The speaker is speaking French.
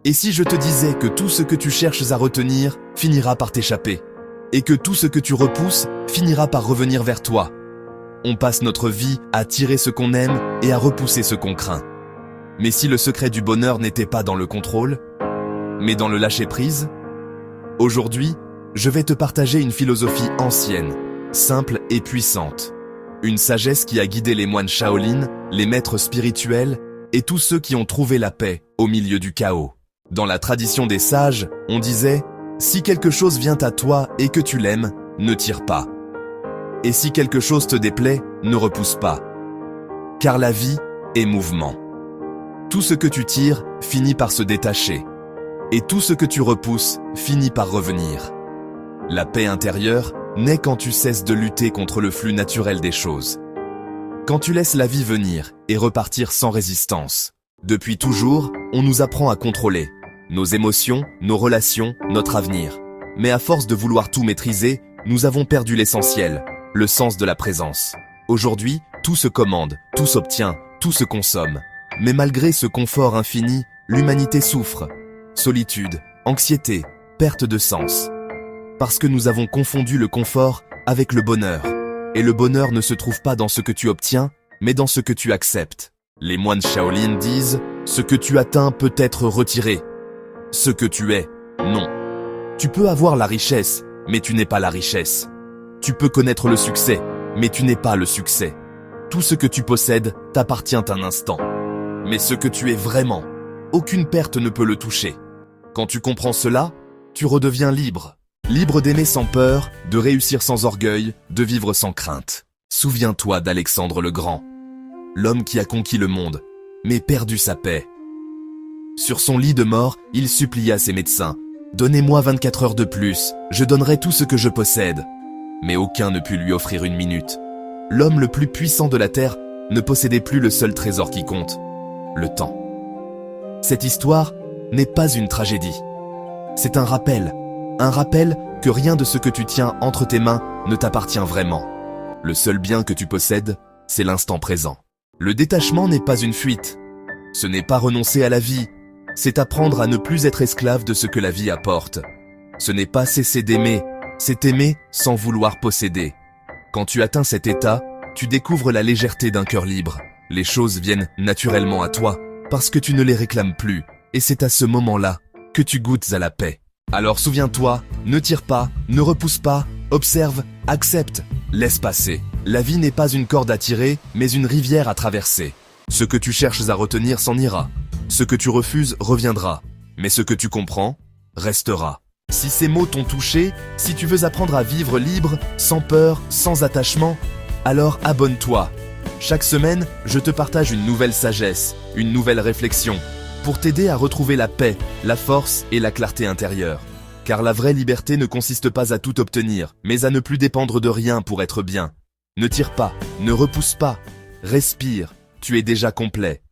Et si je te disais que tout ce que tu cherches à retenir finira par t'échapper, et que tout ce que tu repousses finira par revenir vers toi? On passe notre vie à tirer ce qu'on aime et à repousser ce qu'on craint. Mais si le secret du bonheur n'était pas dans le contrôle, mais dans le lâcher-prise? Aujourd'hui, je vais te partager une philosophie ancienne, simple et puissante. Une sagesse qui a guidé les moines Shaolin, les maîtres spirituels et tous ceux qui ont trouvé la paix au milieu du chaos. Dans la tradition des sages, on disait « Si quelque chose vient à toi et que tu l'aimes, ne tire pas. Et si quelque chose te déplaît, ne repousse pas. Car la vie est mouvement. Tout ce que tu tires finit par se détacher. Et tout ce que tu repousses finit par revenir. La paix intérieure naît quand tu cesses de lutter contre le flux naturel des choses. Quand tu laisses la vie venir et repartir sans résistance. Depuis toujours, on nous apprend à contrôler nos émotions, nos relations, notre avenir. Mais à force de vouloir tout maîtriser, nous avons perdu l'essentiel, le sens de la présence. Aujourd'hui, tout se commande, tout s'obtient, tout se consomme. Mais malgré ce confort infini, l'humanité souffre. Solitude, anxiété, perte de sens. Parce que nous avons confondu le confort avec le bonheur. Et le bonheur ne se trouve pas dans ce que tu obtiens, mais dans ce que tu acceptes. Les moines Shaolin disent « Ce que tu atteins peut être retiré. Ce que tu es, non. Tu peux avoir la richesse, mais tu n'es pas la richesse. Tu peux connaître le succès, mais tu n'es pas le succès. Tout ce que tu possèdes t'appartient un instant. Mais ce que tu es vraiment, aucune perte ne peut le toucher. Quand tu comprends cela, tu redeviens libre. Libre d'aimer sans peur, de réussir sans orgueil, de vivre sans crainte. Souviens-toi d'Alexandre le Grand, l'homme qui a conquis le monde, mais perdu sa paix. Sur son lit de mort, il supplia ses médecins. « Donnez-moi 24 heures de plus, je donnerai tout ce que je possède. » Mais aucun ne put lui offrir une minute. L'homme le plus puissant de la terre ne possédait plus le seul trésor qui compte, le temps. Cette histoire n'est pas une tragédie. C'est un rappel que rien de ce que tu tiens entre tes mains ne t'appartient vraiment. Le seul bien que tu possèdes, c'est l'instant présent. Le détachement n'est pas une fuite. Ce n'est pas renoncer à la vie. C'est apprendre à ne plus être esclave de ce que la vie apporte. Ce n'est pas cesser d'aimer, c'est aimer sans vouloir posséder. Quand tu atteins cet état, tu découvres la légèreté d'un cœur libre. Les choses viennent naturellement à toi, parce que tu ne les réclames plus, et c'est à ce moment-là que tu goûtes à la paix. Alors souviens-toi, ne tire pas, ne repousse pas, observe, accepte, laisse passer. La vie n'est pas une corde à tirer, mais une rivière à traverser. Ce que tu cherches à retenir s'en ira. Ce que tu refuses reviendra. Mais ce que tu comprends restera. Si ces mots t'ont touché, si tu veux apprendre à vivre libre, sans peur, sans attachement, alors abonne-toi. Chaque semaine, je te partage une nouvelle sagesse, une nouvelle réflexion, pour t'aider à retrouver la paix, la force et la clarté intérieure. Car la vraie liberté ne consiste pas à tout obtenir, mais à ne plus dépendre de rien pour être bien. Ne tire pas, ne repousse pas, respire, tu es déjà complet.